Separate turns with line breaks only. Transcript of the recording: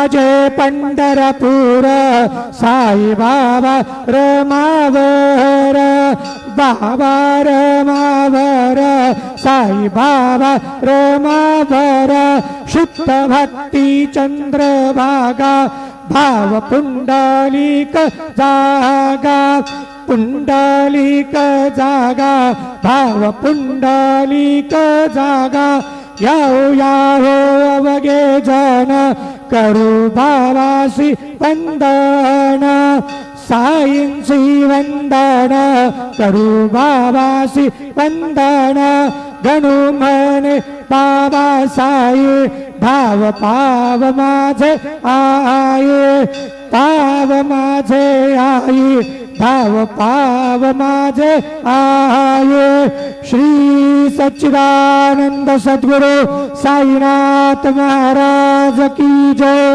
माझे पंढरपूर साई बाबा रमावर बाबा रमावर साई बाबा रमावर शुद्ध भक्ती चंद्रभागा भाव पुंडलिक जागा पुंडलिक जागा भाव पुंडलिक जागा याओ याहो अवघे जन करू बाबासी वंदन साईंसी वंदन करू बाबासी वंदन गणू म्हणे बाबा साई भाव पाव माझे आई पाव माझे आई भाव पाव माझे आई श्री सच्चिदानंद सद्गुरु साईनाथ महाराज की जय।